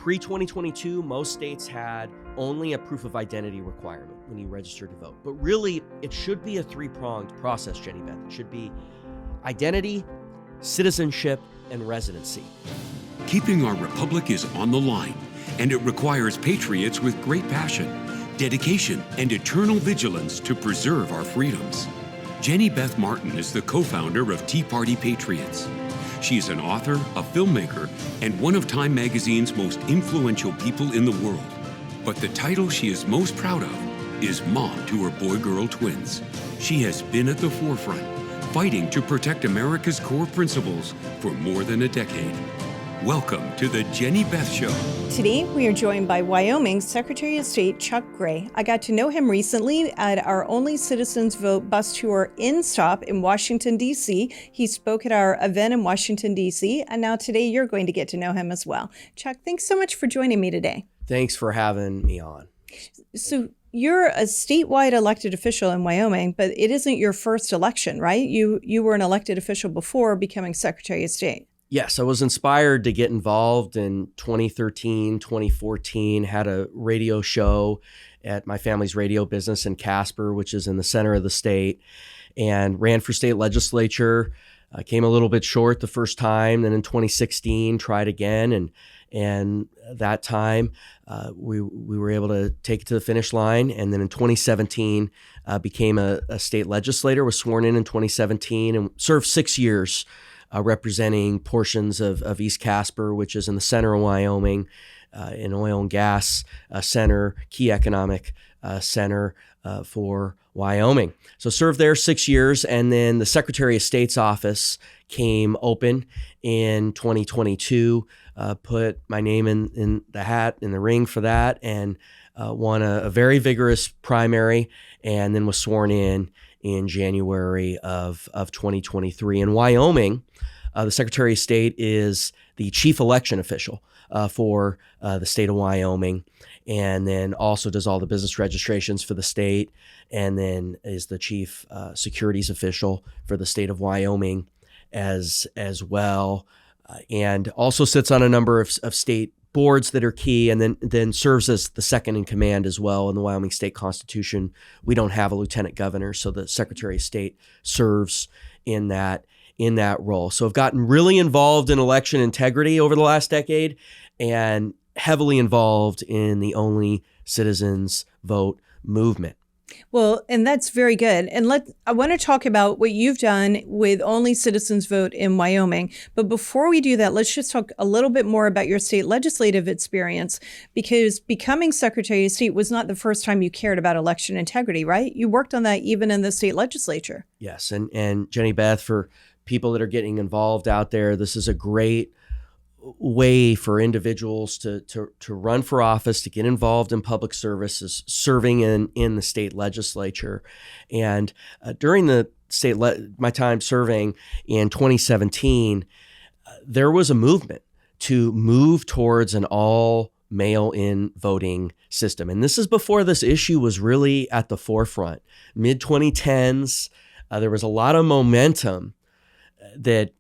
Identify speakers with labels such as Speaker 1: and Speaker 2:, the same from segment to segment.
Speaker 1: Pre-2022, most states had only a proof of identity requirement when you register to vote. But really, it should be a three-pronged process, Jenny Beth. It should be identity, citizenship, and residency.
Speaker 2: Keeping our republic is on the line, and it requires patriots with great passion, dedication, and eternal vigilance to preserve our freedoms. Jenny Beth Martin is the co-founder of Tea Party Patriots. She is an author, a filmmaker, and one of Time Magazine's most influential people in the world. But the title she is most proud of is mom to her boy-girl twins. She has been at the forefront, fighting to protect America's core principles for more than a decade. Welcome to the Jenny Beth Show.
Speaker 3: Today, we are joined by Wyoming Secretary of State Chuck Gray. I got to know him recently at our Only Citizens Vote bus tour in-stop in Washington, D.C. He spoke at our event in Washington, D.C., and now today you're going to get to know him as well. Chuck, thanks so much for joining me today.
Speaker 1: Thanks for having me on.
Speaker 3: So you're a statewide elected official in Wyoming, but it isn't your first election, right? You were an elected official before becoming Secretary of State.
Speaker 1: Yes, I was inspired to get involved in 2013, 2014, had a radio show at my family's radio business in Casper, which is in the center of the state, and ran for state legislature. Came a little bit short the first time, then in 2016, tried again, and that time we were able to take it to the finish line. And then in 2017, became a state legislator, was sworn in 2017, and served 6 years representing portions of East Casper, which is in the center of Wyoming, an oil and gas center, key economic center for Wyoming. So served there 6 years, and then the Secretary of State's office came open in 2022, put my name in the hat, in the ring for that, and won a very vigorous primary, and then was sworn in January of 2023. In Wyoming, the Secretary of State is the chief election official for the state of Wyoming, and then also does all the business registrations for the state, and then is the chief securities official for the state of Wyoming as well, and also sits on a number of state boards that are key, and then serves as the second in command as well. In the Wyoming state constitution, we don't have a lieutenant governor, so the Secretary of State serves in that role. So I've gotten really involved in election integrity over the last decade, and heavily involved in the Only Citizens Vote movement.
Speaker 3: Well, and that's very good. And I want to talk about what you've done with Only Citizens Vote in Wyoming. But before we do that, let's just talk a little bit more about your state legislative experience, because becoming Secretary of State was not the first time you cared about election integrity, right? You worked on that even in the state legislature.
Speaker 1: Yes. And Jenny Beth, for people that are getting involved out there, this is a great way for individuals to run for office, to get involved in public services, serving in the state legislature. And during the my time serving in 2017, there was a movement to move towards an all mail-in voting system. And this is before this issue was really at the forefront. Mid-2010s, there was a lot of momentum that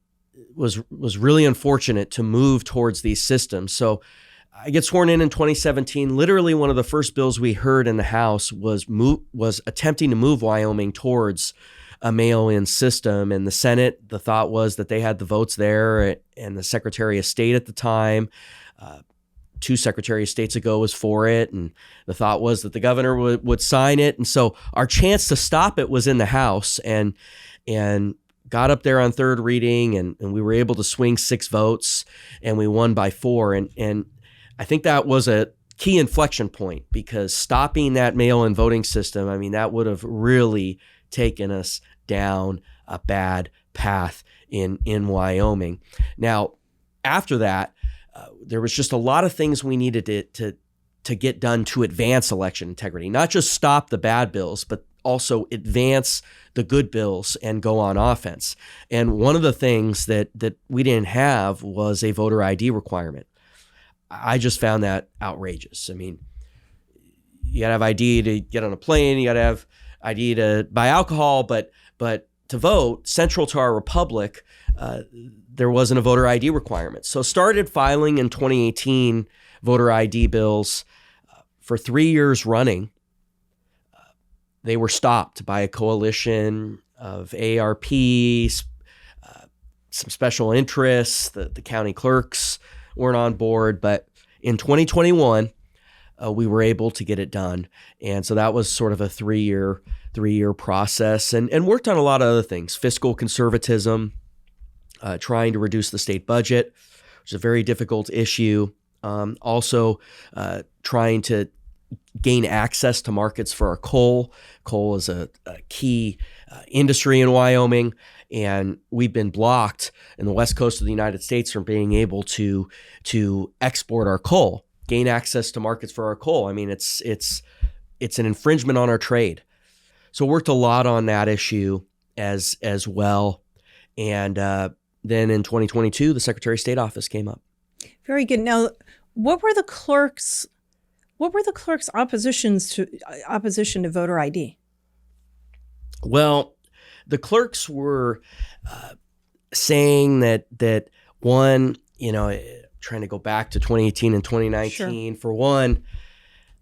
Speaker 1: was really unfortunate to move towards these systems. So I get sworn in 2017. Literally one of the first bills we heard in the House was attempting to move Wyoming towards a mail-in system. And the Senate, the thought was that they had the votes there, and the Secretary of State at the time, two Secretary of States ago, was for it. And the thought was that the governor would sign it. And so our chance to stop it was in the House, and got up there on third reading, and we were able to swing 6 votes, and we won by 4. And I think that was a key inflection point, because stopping that mail-in voting system, I mean, that would have really taken us down a bad path in Wyoming. Now, after that, there was just a lot of things we needed to get done to advance election integrity, not just stop the bad bills, but also advance the good bills and go on offense. And one of the things that we didn't have was a voter ID requirement. I just found that outrageous. I mean, you gotta have ID to get on a plane, you gotta have ID to buy alcohol, but to vote, central to our republic, there wasn't a voter ID requirement. So started filing in 2018 voter ID bills for 3 years running. They were stopped by a coalition of ARPs, some special interests. The county clerks weren't on board, but in 2021, we were able to get it done. And so that was sort of a three-year process, and worked on a lot of other things. Fiscal conservatism, trying to reduce the state budget, which is a very difficult issue. Also trying to gain access to markets for our coal. Coal is a key industry in Wyoming, and we've been blocked in the west coast of the United States from being able to export our coal, gain access to markets for our coal. I mean, it's an infringement on our trade. So worked a lot on that issue as well. And then in 2022, the Secretary of State office came up.
Speaker 3: Very good. Now, what were the clerks' opposition to voter ID?
Speaker 1: Well, the clerks were saying that one, trying to go back to 2018 and 2019. Sure. For one,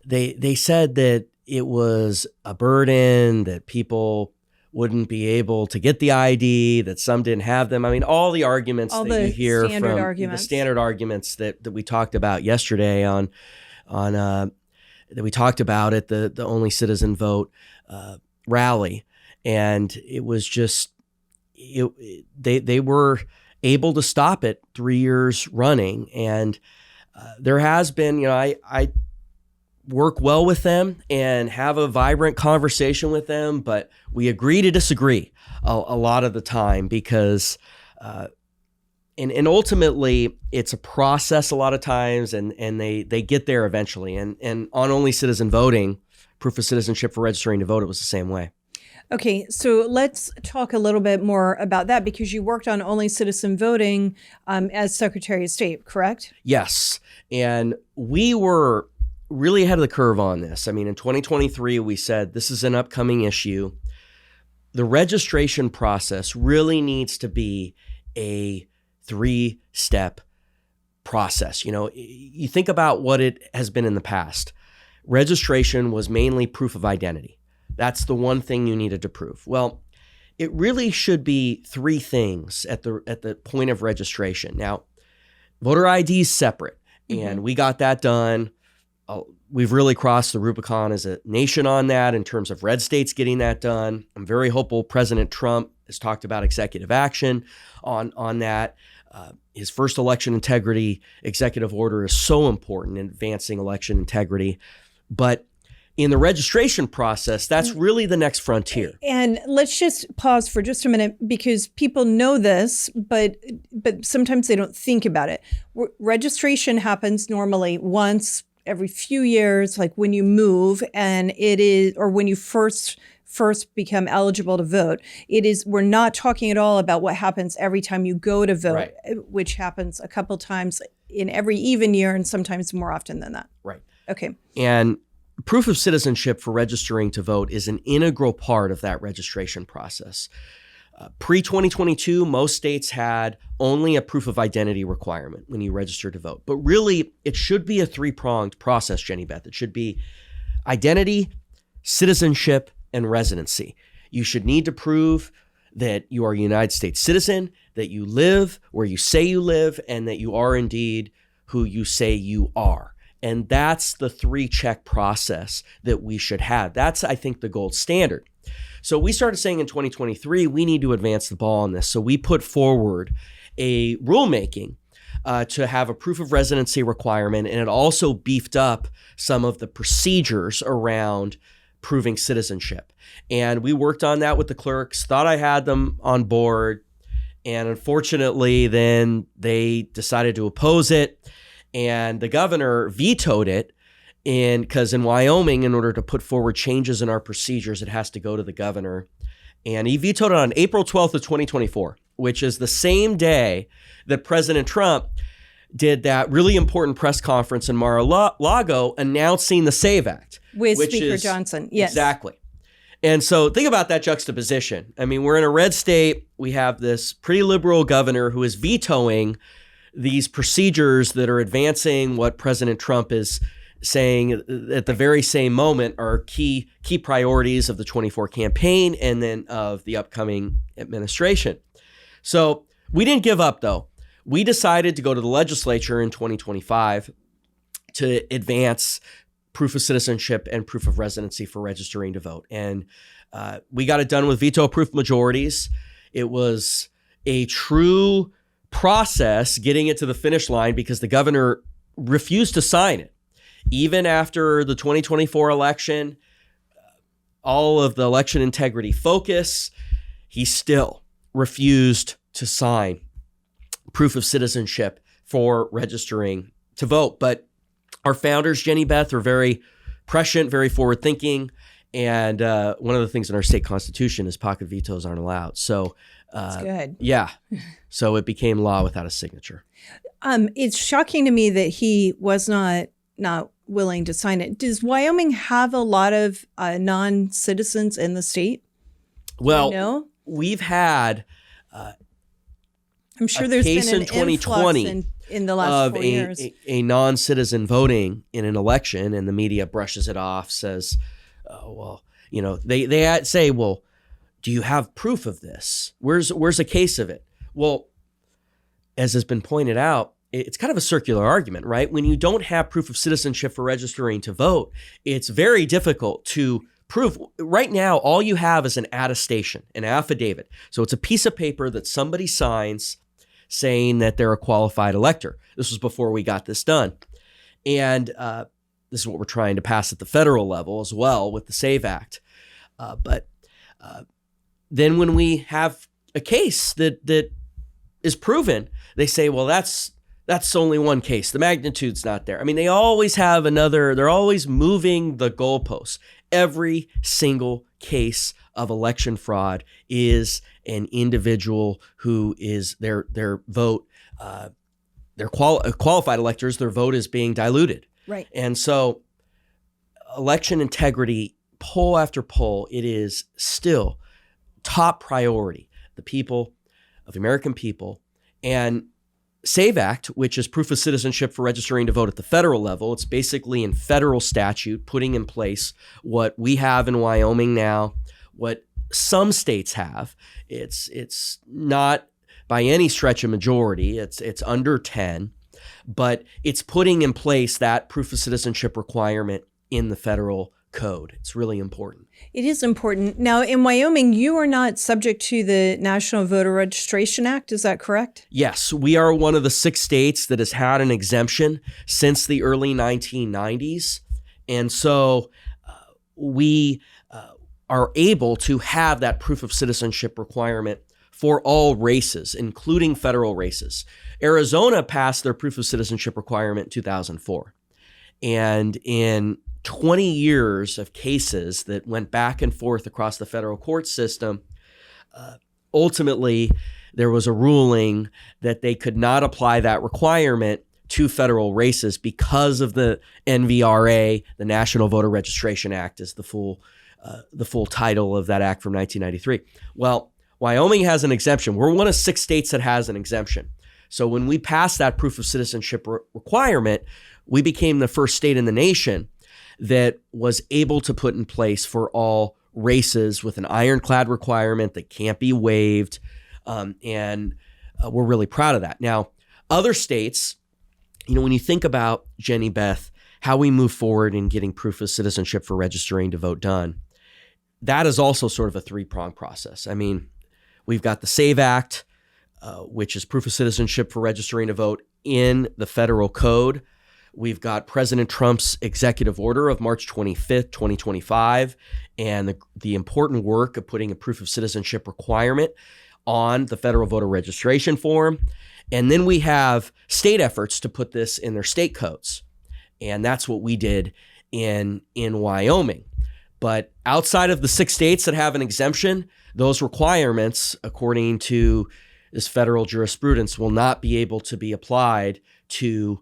Speaker 1: they said that it was a burden, that people wouldn't be able to get the ID, that some didn't have them. I mean, all the arguments that you hear from the standard arguments that we talked about yesterday on that we talked about at the Only Citizen Vote rally. And it was just, they were able to stop it 3 years running. And there has been, I work well with them and have a vibrant conversation with them, but we agree to disagree a lot of the time because, and ultimately it's a process a lot of times, and they get there eventually. And on Only Citizen Voting, proof of citizenship for registering to vote, it was the same way.
Speaker 3: Okay, so let's talk a little bit more about that, because you worked on Only Citizen Voting as Secretary of State, correct?
Speaker 1: Yes, and we were really ahead of the curve on this. I mean, in 2023, we said this is an upcoming issue. The registration process really needs to be a 3-step process. You think about what it has been in the past. Registration was mainly proof of identity. That's the one thing you needed to prove. Well, it really should be 3 things at the point of registration. Now, voter ID is separate, and we got that done. We've really crossed the Rubicon as a nation on that in terms of red states getting that done. I'm very hopeful President Trump has talked about executive action on that. His first election integrity executive order is so important in advancing election integrity. But in the registration process, that's really the next frontier.
Speaker 3: And let's just pause for just a minute, because people know this, but sometimes they don't think about it. Registration happens normally once every few years, like when you move, and it is, or when you first become eligible to vote. We're not talking at all about what happens every time you go to vote, right, which happens a couple times in every even year, and sometimes more often than that.
Speaker 1: Right.
Speaker 3: Okay.
Speaker 1: And proof of citizenship for registering to vote is an integral part of that registration process. Pre-2022, most states had only a proof of identity requirement when you register to vote. But really, it should be a 3-pronged process, Jenny Beth. It should be identity, citizenship, and residency. You should need to prove that you are a United States citizen, that you live where you say you live, and that you are indeed who you say you are. And that's the 3-check process that we should have. That's, I think, the gold standard. So we started saying in 2023, we need to advance the ball on this. So we put forward a rulemaking to have a proof of residency requirement, and it also beefed up some of the procedures around proving citizenship. And we worked on that with the clerks, thought I had them on board, and unfortunately then they decided to oppose it, and the governor vetoed it. Because in Wyoming, in order to put forward changes in our procedures, it has to go to the governor. And he vetoed it on April 12th of 2024, which is the same day that President Trump did that really important press conference in Mar-a-Lago announcing the SAVE Act.
Speaker 3: With Speaker Johnson, yes.
Speaker 1: Exactly. And so think about that juxtaposition. I mean, we're in a red state. We have this pretty liberal governor who is vetoing these procedures that are advancing what President Trump is saying at the very same moment are key priorities of the 24 campaign and then of the upcoming administration. So we didn't give up, though. We decided to go to the legislature in 2025 to advance proof of citizenship and proof of residency for registering to vote. And we got it done with veto-proof majorities. It was a true process getting it to the finish line because the governor refused to sign it. Even after the 2024 election, all of the election integrity focus, he still refused to sign proof of citizenship for registering to vote. But our founders, Jenny Beth, are very prescient, very forward-thinking, and one of the things in our state constitution is pocket vetoes aren't allowed. So,
Speaker 3: that's good.
Speaker 1: Yeah. So it became law without a signature.
Speaker 3: It's shocking to me that he was not willing to sign it. Does Wyoming have a lot of non-citizens in the state?
Speaker 1: Well, we've had
Speaker 3: I'm sure there's
Speaker 1: case
Speaker 3: been an
Speaker 1: in 2020
Speaker 3: in the last 4 years.
Speaker 1: A non-citizen voting in an election, and the media brushes it off, says, oh, well, you know, they say, well, do you have proof of this? Where's a case of it? Well, as has been pointed out, it's kind of a circular argument, right? When you don't have proof of citizenship for registering to vote, it's very difficult to prove. Right now, all you have is an attestation, an affidavit. So it's a piece of paper that somebody signs saying that they're a qualified elector. This was before we got this done. And this is what we're trying to pass at the federal level as well with the SAVE Act. But then when we have a case that is proven, they say, well, that's only one case. The magnitude's not there. I mean, they always have they're always moving the goalposts. Every single case of election fraud is an individual who is their vote, they're qualified electors, their vote is being diluted.
Speaker 3: Right.
Speaker 1: And so election integrity, poll after poll, it is still top priority. The people of the American people. And SAVE Act, which is proof of citizenship for registering to vote at the federal level. It's basically in federal statute, putting in place what we have in Wyoming now, what some states have. It's not by any stretch a majority. It's under 10, but it's putting in place that proof of citizenship requirement in the federal code. It's really important.
Speaker 3: It is important. Now, in Wyoming, you are not subject to the National Voter Registration Act. Is that correct?
Speaker 1: Yes, we are one of the 6 states that has had an exemption since the early 1990s. And so we are able to have that proof of citizenship requirement for all races, including federal races. Arizona passed their proof of citizenship requirement in 2004. And in 20 years of cases that went back and forth across the federal court system, ultimately there was a ruling that they could not apply that requirement to federal races because of the NVRA, the National Voter Registration Act is the full title of that act from 1993. Well, Wyoming has an exemption. We're one of 6 states that has an exemption. So when we passed that proof of citizenship requirement, we became the first state in the nation that was able to put in place for all races with an ironclad requirement that can't be waived. And we're really proud of that. Now, other states, you know, when you think about, Jenny Beth, how we move forward in getting proof of citizenship for registering to vote done, that is also sort of a 3-pronged process. I mean, we've got the SAVE Act, which is proof of citizenship for registering to vote in the federal code. We've got President Trump's executive order of March 25th, 2025, and the important work of putting a proof of citizenship requirement on the federal voter registration form. And then we have state efforts to put this in their state codes. And that's what we did in Wyoming. But outside of the 6 states that have an exemption, those requirements, according to this federal jurisprudence, will not be able to be applied to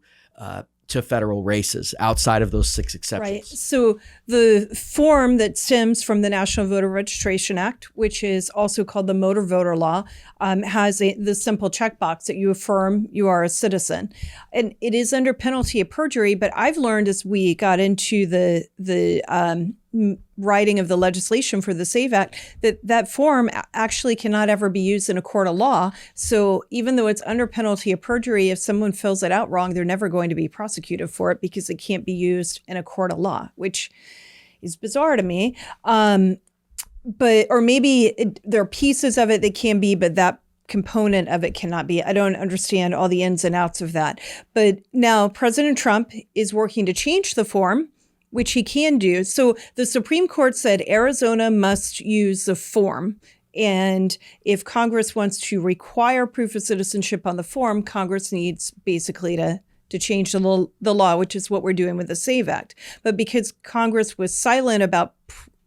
Speaker 1: to federal races outside of those 6 exceptions.
Speaker 3: Right. So the form that stems from the National Voter Registration Act, which is also called the Motor Voter Law, has the simple checkbox that you affirm you are a citizen. And it is under penalty of perjury, but I've learned as we got into the writing of the legislation for the SAVE Act, that form actually cannot ever be used in a court of law. So even though it's under penalty of perjury, if someone fills it out wrong, they're never going to be prosecuted for it because it can't be used in a court of law, which is bizarre to me. Or maybe there are pieces of it that can be, but that component of it cannot be. I don't understand all the ins and outs of that. But now President Trump is working to change the form, which he can do. So the Supreme Court said Arizona must use the form. And if Congress wants to require proof of citizenship on the form, Congress needs basically to change the law, which is what we're doing with the SAVE Act. But because Congress was silent about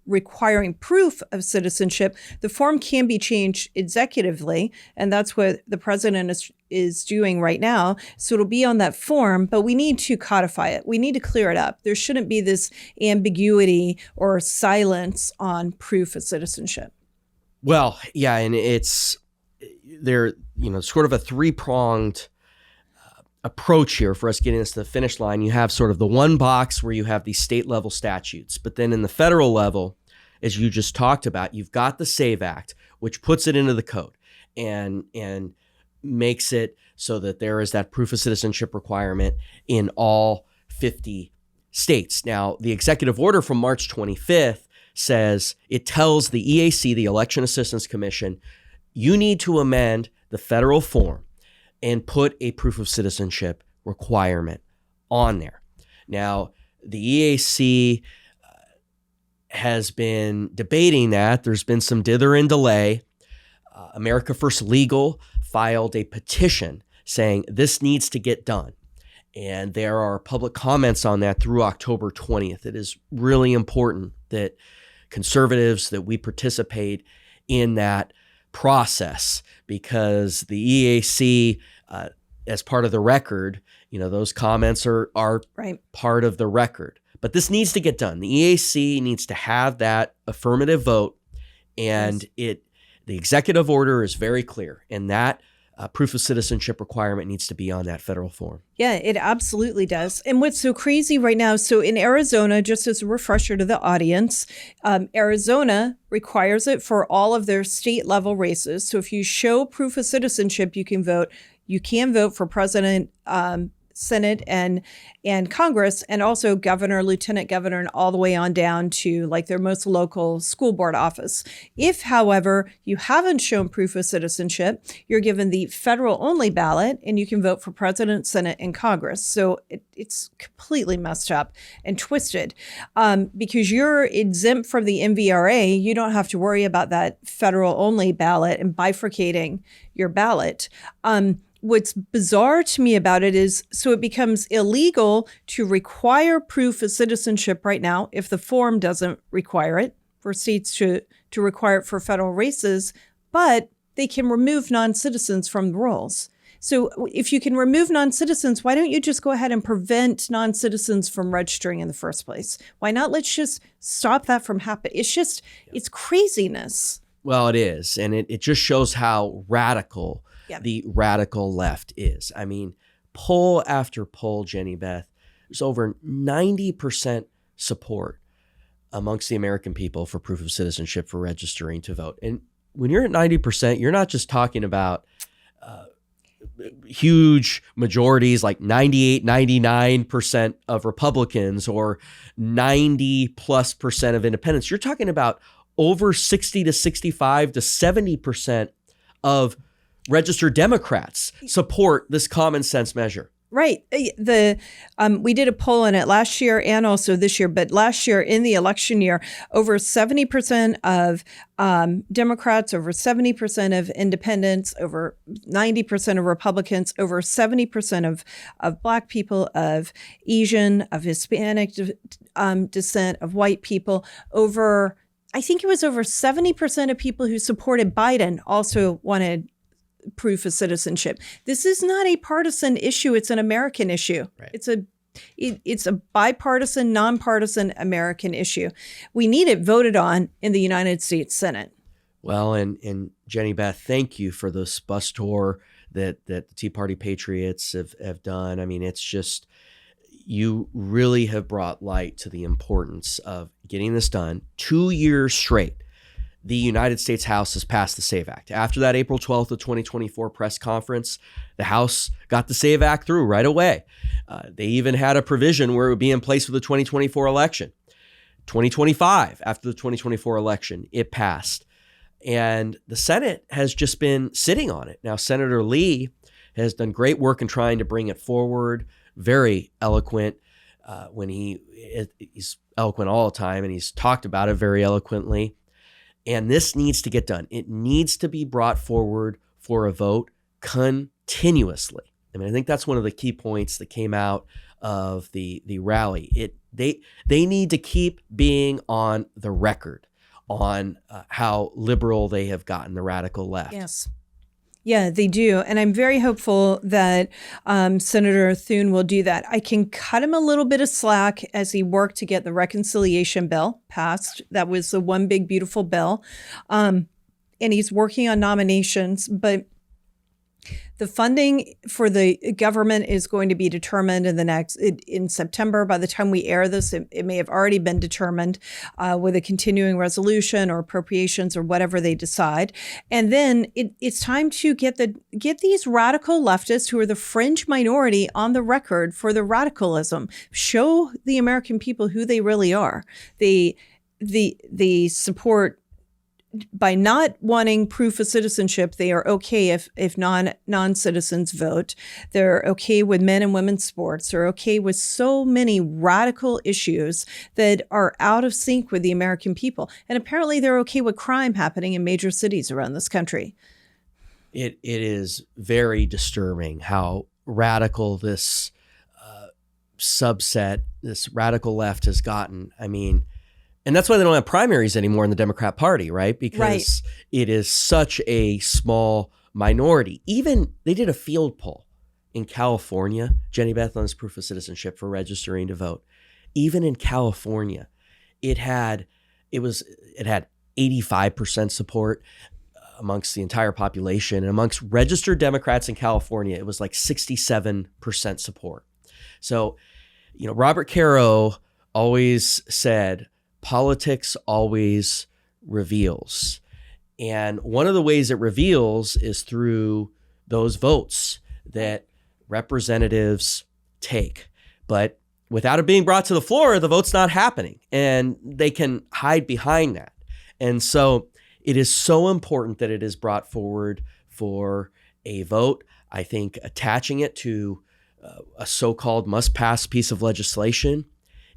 Speaker 3: requiring proof of citizenship, the form can be changed executively. And that's what the president is doing right now. So it'll be on that form, but we need to codify it. We need to clear it up. There shouldn't be this ambiguity or silence on proof of citizenship.
Speaker 1: Well, yeah, and it's there, sort of a three-pronged approach here for us getting us to the finish line. You have sort of the one box where you have these state level statutes, but then in the federal level, as you just talked about, you've got the SAVE Act, which puts it into the code and makes it so that there is that proof of citizenship requirement in all 50 states. Now, the executive order from March 25th says, it tells the EAC, the Election Assistance Commission, you need to amend the federal form and put a proof of citizenship requirement on there. Now, the EAC has been debating that. There's been some dither and delay. America First Legal filed a petition saying this needs to get done. And there are public comments on that through October 20th. It is really important that conservatives, that we participate in that process, because the EAC, as part of the record, those comments are
Speaker 3: right.
Speaker 1: part of the record. But this needs to get done. The EAC needs to have that affirmative vote, and the executive order is very clear, and that proof of citizenship requirement needs to be on that federal form.
Speaker 3: Yeah, it absolutely does. And what's so crazy right now, so in Arizona, just as a refresher to the audience, Arizona requires it for all of their state level races. So if you show proof of citizenship, you can vote. You can vote for president, Senate, and Congress, and also governor, lieutenant governor, and all the way on down to like their most local school board office. If, however, you haven't shown proof of citizenship, you're given the federal only ballot, and you can vote for president, Senate, and Congress. So it's completely messed up and twisted. Because you're exempt from the MVRA, you don't have to worry about that federal only ballot and bifurcating your ballot. What's bizarre to me about it is, so it becomes illegal to require proof of citizenship right now if the form doesn't require it, for states to require it for federal races, but they can remove non-citizens from the rolls. So if you can remove non-citizens, why don't you just go ahead and prevent non-citizens from registering in the first place? Why not? Let's just stop that from happening. It's craziness.
Speaker 1: Well, it is. And it just shows how radical the radical left is. I mean, poll after poll, Jenny Beth, there's over 90% support amongst the American people for proof of citizenship for registering to vote. And when you're at 90%, you're not just talking about huge majorities like 98, 99% of Republicans or 90+% of independents. You're talking about over 60 to 65 to 70% of registered Democrats support this common sense measure.
Speaker 3: Right. We did a poll on it last year and also this year, but last year in the election year, over 70% of Democrats, over 70% of independents, over 90% of Republicans, over 70% of Black people, of Asian, of Hispanic descent, of white people, I think it was over 70% of people who supported Biden also wanted proof of citizenship. This is not a partisan issue. It's an American issue.
Speaker 1: Right.
Speaker 3: It's a It's a bipartisan, nonpartisan American issue. We need it voted on in the United States Senate.
Speaker 1: Well, and Jenny Beth, thank you for this bus tour that the Tea Party Patriots have done. I mean, it's just, you really have brought light to the importance of getting this done. 2 years straight, the United States House has passed the SAVE Act. After that April 12th of 2024 press conference, the House got the SAVE Act through right away. They even had a provision where it would be in place for the 2024 election. 2025, after the 2024 election, it passed. And the Senate has just been sitting on it. Now, Senator Lee has done great work in trying to bring it forward. Very eloquent when he's eloquent all the time, and he's talked about it very eloquently. And this needs to get done. It needs to be brought forward for a vote continuously. I mean, I think that's one of the key points that came out of the rally. They need to keep being on the record on how liberal they have gotten, the radical left.
Speaker 3: Yes. Yeah, they do. And I'm very hopeful that Senator Thune will do that. I can cut him a little bit of slack as he worked to get the reconciliation bill passed. That was the one big, beautiful bill. And he's working on nominations, but the funding for the government is going to be determined in September. By the time we air this, it may have already been determined with a continuing resolution or appropriations or whatever they decide. And then it's time to get these radical leftists who are the fringe minority on the record for the radicalism. Show the American people who they really are. They support. By not wanting proof of citizenship, they are okay if non-citizens vote. They're okay with men and women's sports. They're okay with so many radical issues that are out of sync with the American people. And apparently they're okay with crime happening in major cities around this country.
Speaker 1: It is very disturbing how radical this subset, this radical left has gotten. I mean, and that's why they don't have primaries anymore in the Democrat Party, right? Because it is such a small minority. Even they did a field poll in California, Jenny Beth, on this proof of citizenship for registering to vote. Even in California, it had 85% support amongst the entire population. And amongst registered Democrats in California, it was like 67% support. So, Robert Caro always said, politics always reveals. And one of the ways it reveals is through those votes that representatives take. But without it being brought to the floor, the vote's not happening. And they can hide behind that. And so it is so important that it is brought forward for a vote. I think attaching it to a so-called must-pass piece of legislation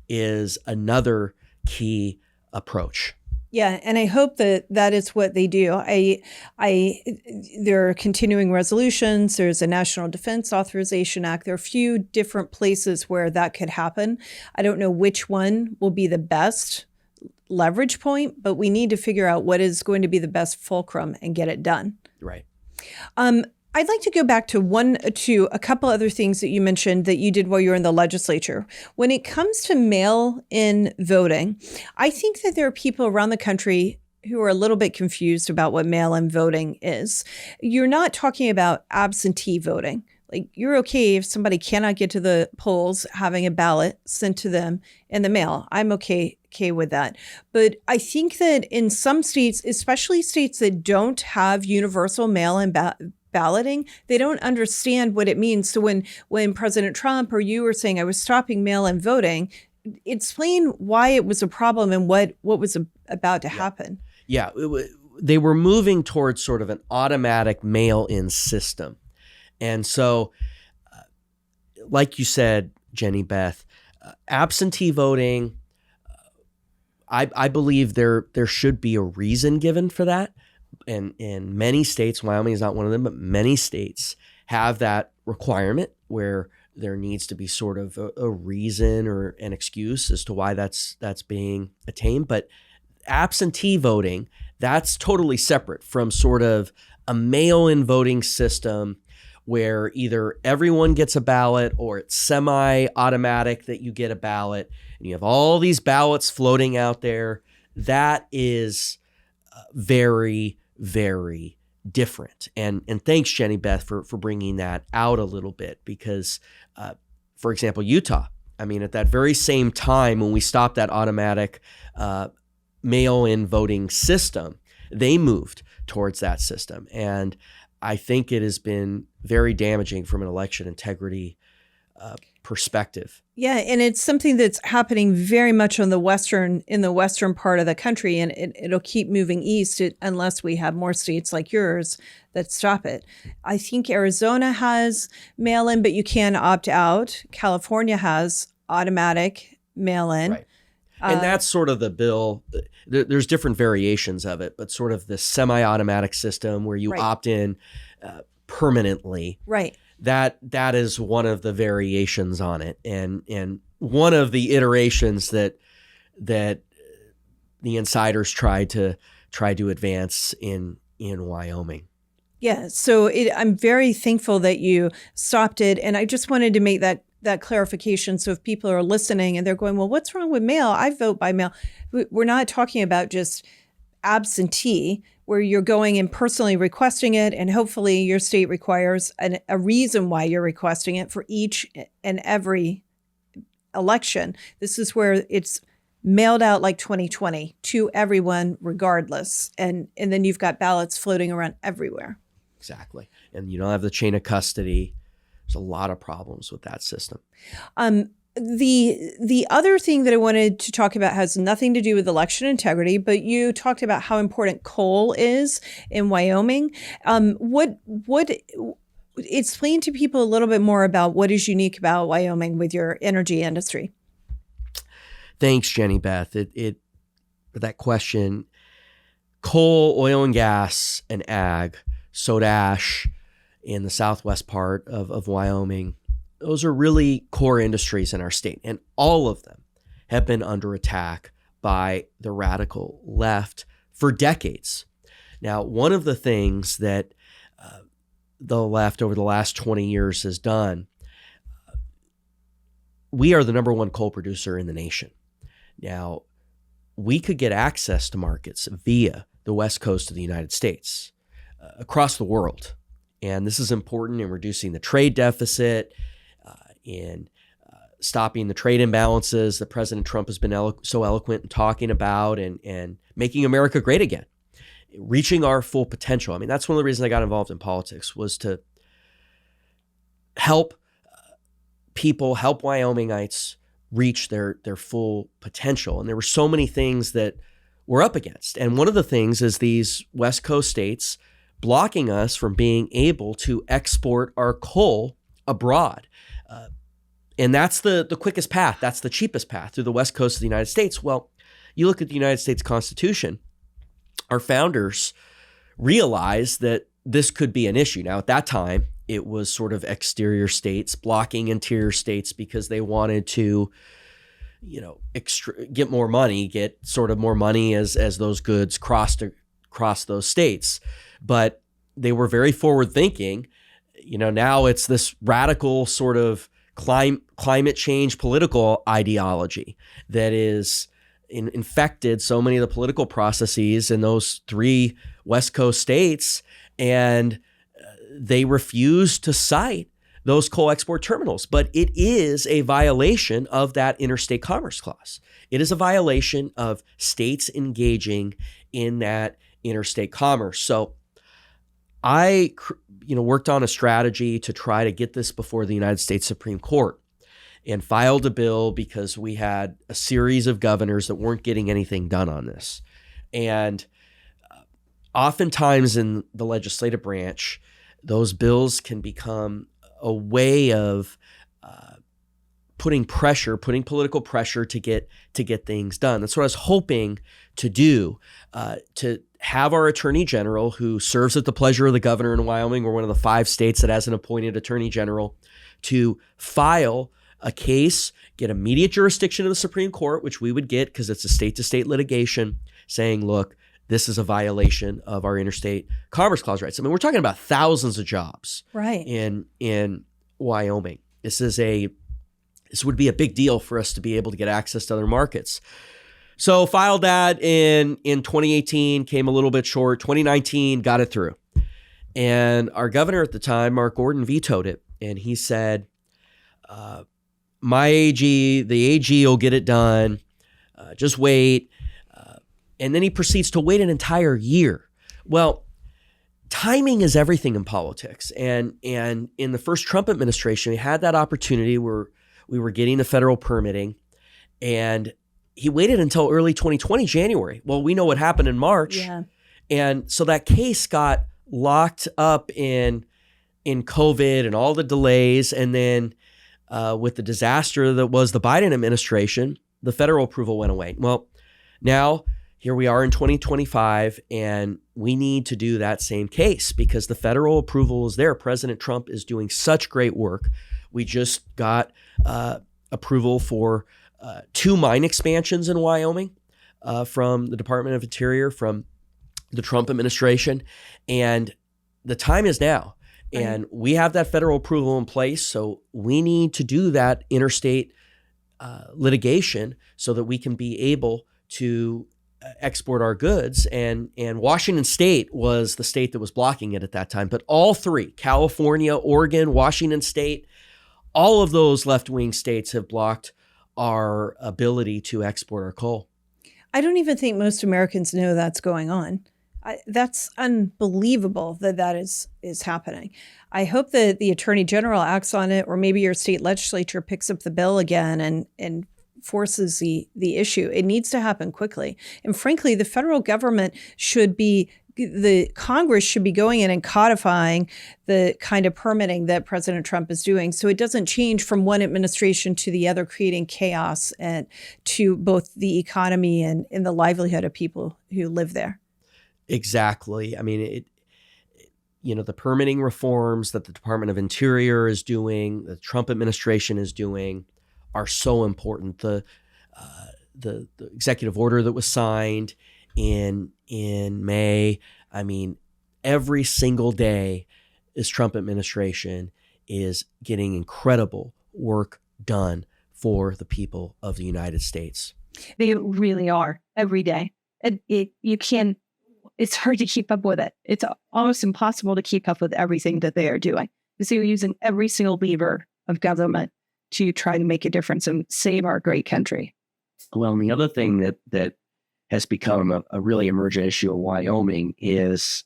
Speaker 1: is another key approach.
Speaker 3: Yeah, and I hope that is what they do. There are continuing resolutions. There's a National Defense Authorization Act. There are a few different places where that could happen. I don't know which one will be the best leverage point, but we need to figure out what is going to be the best fulcrum and get it done.
Speaker 1: Right.
Speaker 3: I'd like to go back to a couple other things that you mentioned that you did while you were in the legislature. When it comes to mail-in voting, I think that there are people around the country who are a little bit confused about what mail-in voting is. You're not talking about absentee voting. Like, you're okay if somebody cannot get to the polls having a ballot sent to them in the mail. I'm okay with that. But I think that in some states, especially states that don't have universal mail-in balloting, they don't understand what it means. So when President Trump or you were saying I was stopping mail-in voting, explain why it was a problem and what was about to happen.
Speaker 1: Yeah, they were moving towards sort of an automatic mail-in system. And so, like you said, Jenny Beth, absentee voting, I believe there should be a reason given for that. And in many states, Wyoming is not one of them, but many states have that requirement where there needs to be sort of a reason or an excuse as to why that's being attained. But absentee voting, that's totally separate from sort of a mail-in voting system where either everyone gets a ballot or it's semi-automatic that you get a ballot, and you have all these ballots floating out there. That is very, very different. And thanks, Jenny Beth, for bringing that out a little bit, because, for example, Utah, I mean, at that very same time when we stopped that automatic mail-in voting system, they moved towards that system. And I think it has been very damaging from an election integrity perspective.
Speaker 3: Yeah, and it's something that's happening very much in the western part of the country, and it'll keep moving east unless we have more states like yours that stop it. I think Arizona has mail-in, but you can opt out. California has automatic mail-in.
Speaker 1: Right. And that's sort of the bill. There's different variations of it, but sort of the semi-automatic system where you opt in permanently.
Speaker 3: Right.
Speaker 1: That is one of the variations on it, and one of the iterations that the insiders tried to advance in Wyoming.
Speaker 3: Yeah. So I'm very thankful that you stopped it, and I just wanted to make that clarification. So if people are listening and they're going, well, what's wrong with mail? I vote by mail. We're not talking about just absentee, where you're going and personally requesting it, and hopefully your state requires a reason why you're requesting it for each and every election. This is where it's mailed out like 2020 to everyone regardless. And then you've got ballots floating around everywhere.
Speaker 1: Exactly. And you don't have the chain of custody. There's a lot of problems with that system.
Speaker 3: The other thing that I wanted to talk about has nothing to do with election integrity, but you talked about how important coal is in Wyoming. Explain to people a little bit more about what is unique about Wyoming with your energy industry.
Speaker 1: Thanks, Jenny Beth. For that question, coal, oil and gas, and ag, soda ash in the southwest part of Wyoming, those are really core industries in our state, and all of them have been under attack by the radical left for decades. Now, one of the things that the left over the last 20 years has done, we are the number one coal producer in the nation. Now, we could get access to markets via the west coast of the United States, across the world. And this is important in reducing the trade deficit, in stopping the trade imbalances that President Trump has been so eloquent in talking about, and making America great again, reaching our full potential. I mean, that's one of the reasons I got involved in politics, was to help people, help Wyomingites reach their full potential. And there were so many things that we're up against. And one of the things is these West Coast states blocking us from being able to export our coal abroad. And that's the quickest path. That's the cheapest path through the West Coast of the United States. Well, you look at the United States Constitution, our founders realized that this could be an issue. Now, at that time, it was sort of exterior states blocking interior states because they wanted to, get more money, get sort of more money as those goods crossed those states. But they were very forward thinking. Now it's this radical sort of climate change political ideology that is infected so many of the political processes in those three West Coast states, and they refuse to cite those coal export terminals. But it is a violation of that interstate commerce clause. It is a violation of states engaging in that interstate commerce. So I worked on a strategy to try to get this before the United States Supreme Court, and filed a bill because we had a series of governors that weren't getting anything done on this. And oftentimes in the legislative branch, those bills can become a way of putting political pressure to get things done. That's what I was hoping to do, to have our attorney general, who serves at the pleasure of the governor in Wyoming. We're one of the 5 states that has an appointed attorney general, to file a case, get immediate jurisdiction in the Supreme Court, which we would get because it's a state-to-state litigation, saying, look, this is a violation of our interstate commerce clause rights. I mean, we're talking about thousands of jobs
Speaker 3: Right.
Speaker 1: in Wyoming. This would be a big deal for us to be able to get access to other markets. So filed that in 2018, came a little bit short. 2019, got it through. And our governor at the time, Mark Gordon, vetoed it. And he said, my AG, the AG will get it done. Just wait. And then he proceeds to wait an entire year. Well, timing is everything in politics. And in the first Trump administration, we had that opportunity where we were getting the federal permitting, and he waited until early 2020, January. Well, we know what happened in March.
Speaker 3: Yeah.
Speaker 1: And so that case got locked up in COVID and all the delays. And then with the disaster that was the Biden administration, the federal approval went away. Well, now here we are in 2025, and we need to do that same case because the federal approval is there. President Trump is doing such great work. We just got approval for 2 mine expansions in Wyoming from the Department of Interior, from the Trump administration. And the time is now. And we have that federal approval in place. So we need to do that interstate litigation so that we can be able to export our goods. And Washington State was the state that was blocking it at that time. But all 3, California, Oregon, Washington State, all of those left-wing states have blocked our ability to export our coal.
Speaker 3: I don't even think most Americans know that's going on. That's unbelievable that is happening. I hope that the Attorney General acts on it, or maybe your state legislature picks up the bill again and forces the issue. It needs to happen quickly. And frankly, the federal government the Congress should be going in and codifying the kind of permitting that President Trump is doing, so it doesn't change from one administration to the other, creating chaos and to both the economy and the livelihood of people who live there.
Speaker 1: Exactly. I mean, the permitting reforms that the Department of Interior is doing, the Trump administration is doing, are so important. The executive order that was signed in May, I mean, every single day this Trump administration is getting incredible work done for the people of the United States.
Speaker 4: They really are every day. It's hard to keep up with it. It's almost impossible to keep up with everything that they are doing. So you're using every single lever of government to try to make a difference and save our great country.
Speaker 5: Well, and the other thing that has become a really emergent issue in Wyoming is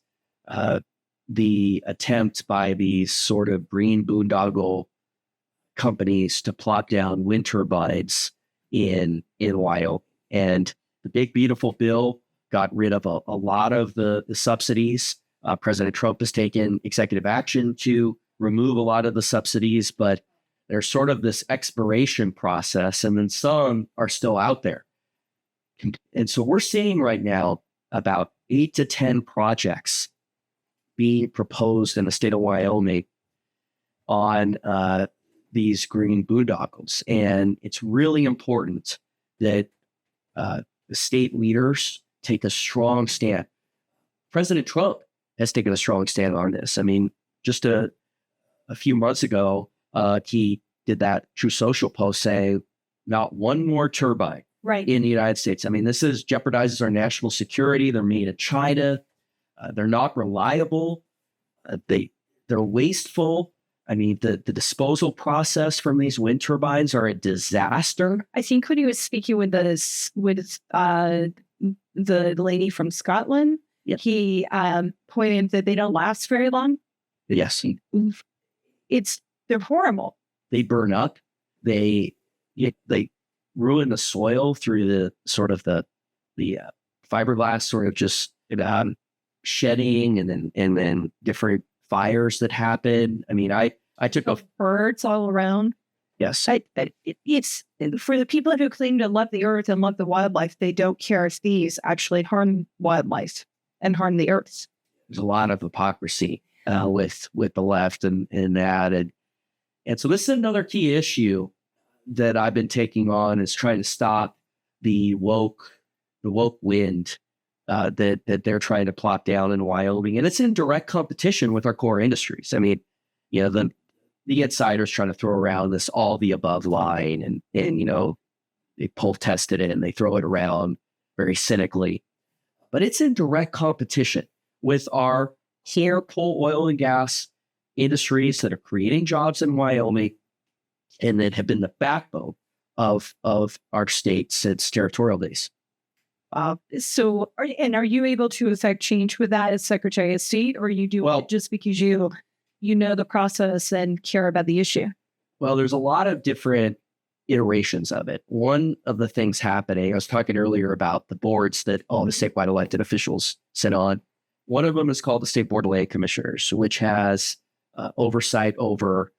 Speaker 5: the attempt by these sort of green boondoggle companies to plop down wind turbines in Wyoming. And the big, beautiful bill got rid of a lot of the subsidies. President Trump has taken executive action to remove a lot of the subsidies, but there's sort of this expiration process, and then some are still out there. And so we're seeing right now about 8 to 10 projects being proposed in the state of Wyoming on these green boondoggles. And it's really important that the state leaders take a strong stand. President Trump has taken a strong stand on this. I mean, just a few months ago, he did that True Social post saying, not one more turbine in the United States. I mean, this jeopardizes our national security. They're made in China. They're not reliable. They're wasteful. I mean, the disposal process from these wind turbines are a disaster.
Speaker 4: I think when he was speaking with the lady from Scotland, he pointed that they don't last very long.
Speaker 5: Yes.
Speaker 4: They're horrible.
Speaker 5: They burn up. They ruin the soil through the sort of the fiberglass sort of just shedding, and then different fires that happen. I mean, I took a
Speaker 4: birds all around.
Speaker 5: Yes.
Speaker 4: It's for the people who claim to love the earth and love the wildlife, they don't care if these actually harm wildlife and harm the earth.
Speaker 5: There's a lot of hypocrisy with the left and that. And so this is another key issue that I've been taking on, is trying to stop the woke wind that they're trying to plop down in Wyoming, and it's in direct competition with our core industries. I mean, the insiders trying to throw around this all the above line, and they pull tested it and they throw it around very cynically, but it's in direct competition with our core coal, oil, and gas industries that are creating jobs in Wyoming and that have been the backbone of our state since territorial days.
Speaker 4: So, are you able to affect change with that as Secretary of State, or you do it just because you know the process and care about the issue?
Speaker 5: Well, there's a lot of different iterations of it. One of the things happening, I was talking earlier about the boards that all the statewide elected officials sit on. One of them is called the State Board of Land Commissioners, which has oversight over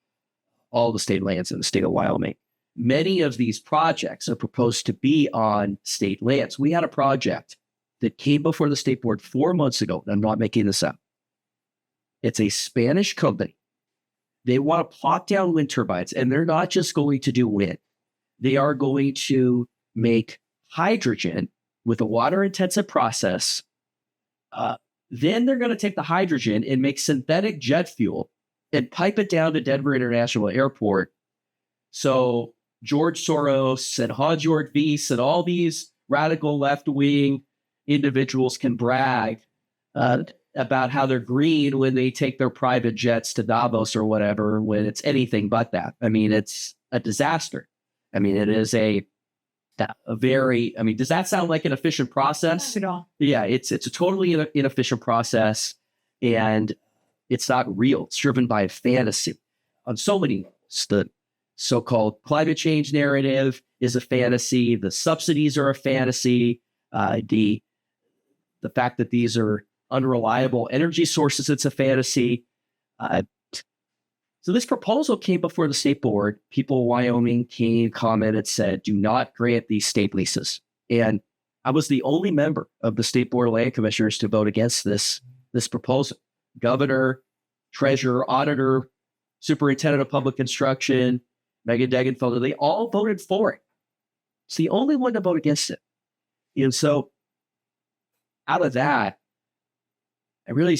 Speaker 5: all the state lands in the state of Wyoming. Many of these projects are proposed to be on state lands. We had a project that came before the state board 4 months ago, and I'm not making this up. It's a Spanish company. They want to plop down wind turbines, and they're not just going to do wind. They are going to make hydrogen with a water-intensive process. Then they're going to take the hydrogen and make synthetic jet fuel and pipe it down to Denver International Airport. So George Soros and Hans-Jörg Wyss and all these radical left-wing individuals can brag about how they're green when they take their private jets to Davos or whatever, when it's anything but that. I mean, it's a disaster. I mean, it is a very, does that sound like an efficient process?
Speaker 4: Not at all.
Speaker 5: Yeah, it's a totally inefficient process, and it's not real. It's driven by a fantasy on so many levels. The so-called climate change narrative is a fantasy. The subsidies are a fantasy. The fact that these are unreliable energy sources, it's a fantasy. So this proposal came before the state board. People in Wyoming commented, said, do not grant these state leases. And I was the only member of the State Board of Land Commissioners to vote against this proposal. Governor, treasurer, auditor, superintendent of public instruction, Megan Degenfelder, they all voted for it. It's the only one to vote against it. And so out of that, I really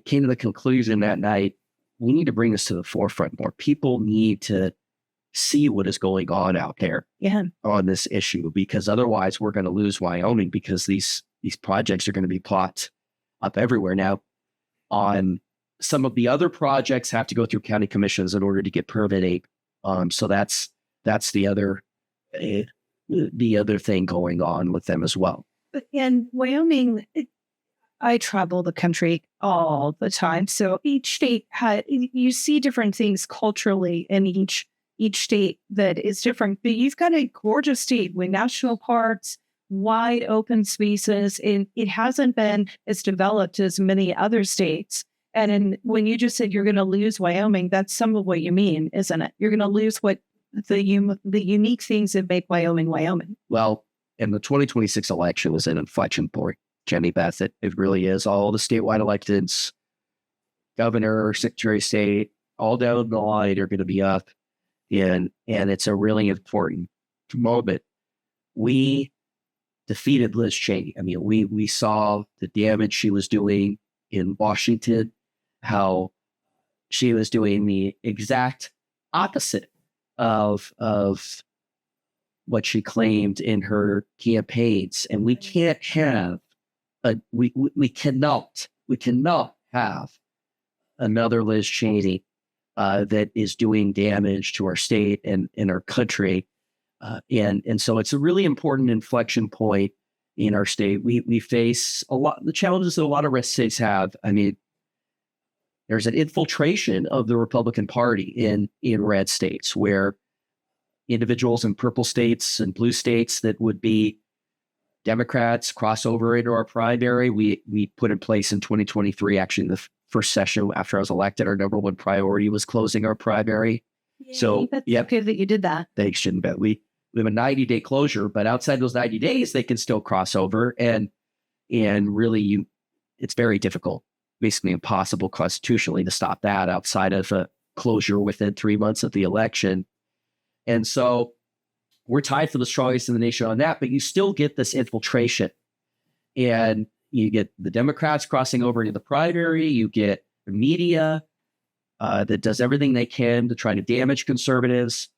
Speaker 5: came to the conclusion that night, we need to bring this to the forefront more. People need to see what is going on out there on this issue, because otherwise we're going to lose Wyoming, because these projects are going to be plopped up everywhere. Now, on some of the other projects have to go through county commissions in order to get permitting. So that's the other thing going on with them as well.
Speaker 4: But in Wyoming, I travel the country all the time. So each state you see different things culturally in each state that is different. But you've got a gorgeous state with national parks, wide open spaces, and it hasn't been as developed as many other states. And when you just said you're going to lose Wyoming, that's some of what you mean, isn't it? You're going to lose what the unique things that make Wyoming, Wyoming.
Speaker 5: Well, and the 2026 election was an inflection point, Jenny Beth. It really is. All the statewide electeds, governor, secretary of state, all down the line are going to be up. And it's a really important moment. We defeated Liz Cheney. I mean, we saw the damage she was doing in Washington, how she was doing the exact opposite of what she claimed in her campaigns. And we can't have we cannot have another Liz Cheney that is doing damage to our state and our country. And so it's a really important inflection point in our state. We face a lot the challenges that a lot of red states have. I mean, there's an infiltration of the Republican Party in red states, where individuals in purple states and blue states that would be Democrats cross over into our primary. We put in place in 2023, actually in the first session after I was elected, our number one priority was closing our primary.
Speaker 4: Yay,
Speaker 5: so
Speaker 4: that's good that you did that.
Speaker 5: Thanks, Jenny Beth. We have a 90-day closure, but outside those 90 days, they can still cross over. And really, it's very difficult, basically impossible constitutionally to stop that outside of a closure within 3 months of the election. And so we're tied for the strongest in the nation on that, but you still get this infiltration. And you get the Democrats crossing over into the primary. You get the media that does everything they can to try to damage conservatives.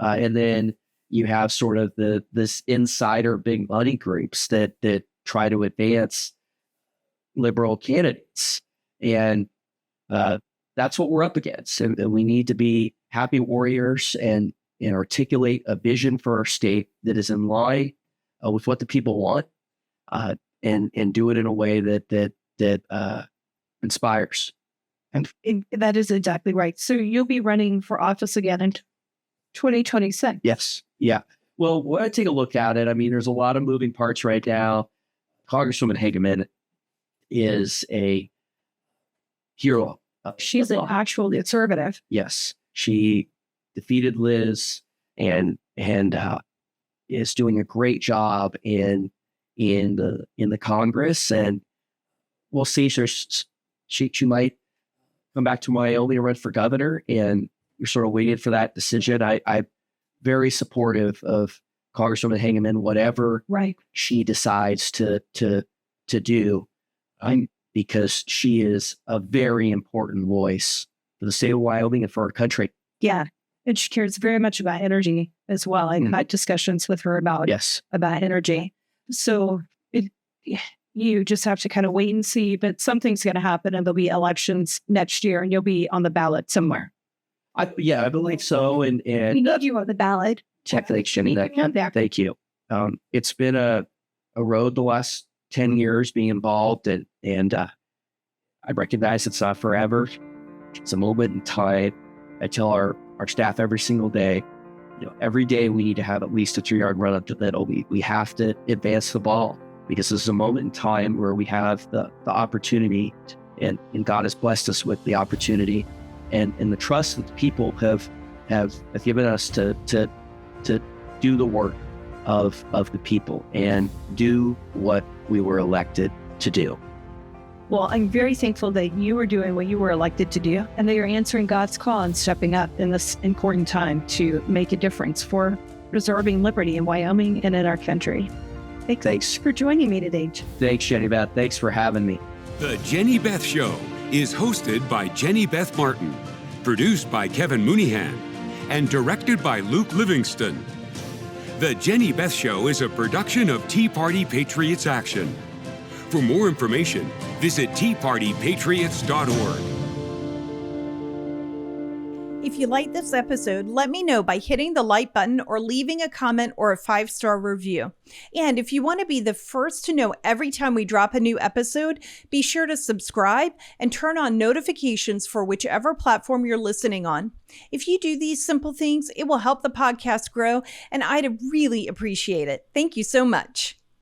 Speaker 5: And then you have sort of this insider big money groups that try to advance liberal candidates. And that's what we're up against. And we need to be happy warriors and articulate a vision for our state that is in line with what the people want, and do it in a way that inspires.
Speaker 4: And that is exactly right. So you'll be running for office again in 2026.
Speaker 5: Yes. Yeah. Well, when I take a look at it, I mean, there's a lot of moving parts right now. Congresswoman Hageman is a hero.
Speaker 4: She's an actual conservative.
Speaker 5: Yes. She defeated Liz and is doing a great job in the Congress. And we'll see. She might come back to Wyoming and run for governor, and we're sort of waiting for that decision. I'm very supportive of Congresswoman Hageman, whatever she decides to do, because she is a very important voice for the state of Wyoming and for our country.
Speaker 4: Yeah. And she cares very much about energy as well. I've had discussions with her about energy. So you just have to kind of wait and see, but something's going to happen, and there'll be elections next year, and you'll be on the ballot somewhere.
Speaker 5: I believe so. And
Speaker 4: we need you on the ballot.
Speaker 5: Thanks, Jenny. Thank you. It's been a road the last 10 years being involved, and I recognize it's not forever. It's a moment in time. I tell our staff every single day, every day we need to have at least a 3-yard run up to the middle. We have to advance the ball, because this is a moment in time where we have the opportunity, and God has blessed us with the opportunity and the trust that the people have given us to do the work of the people and do what we were elected to do.
Speaker 4: Well, I'm very thankful that you are doing what you were elected to do, and that you're answering God's call and stepping up in this important time to make a difference for preserving liberty in Wyoming and in our country. Thanks for joining me today.
Speaker 5: Thanks, Jenny Beth. Thanks for having me.
Speaker 2: The Jenny Beth Show is hosted by Jenny Beth Martin, produced by Kevin Mooneyhan, and directed by Luke Livingston. The Jenny Beth Show is a production of Tea Party Patriots Action. For more information, visit teapartypatriots.org.
Speaker 3: If you like this episode, let me know by hitting the like button or leaving a comment or a 5-star review. And if you want to be the first to know every time we drop a new episode, be sure to subscribe and turn on notifications for whichever platform you're listening on. If you do these simple things, it will help the podcast grow, and I'd really appreciate it. Thank you so much.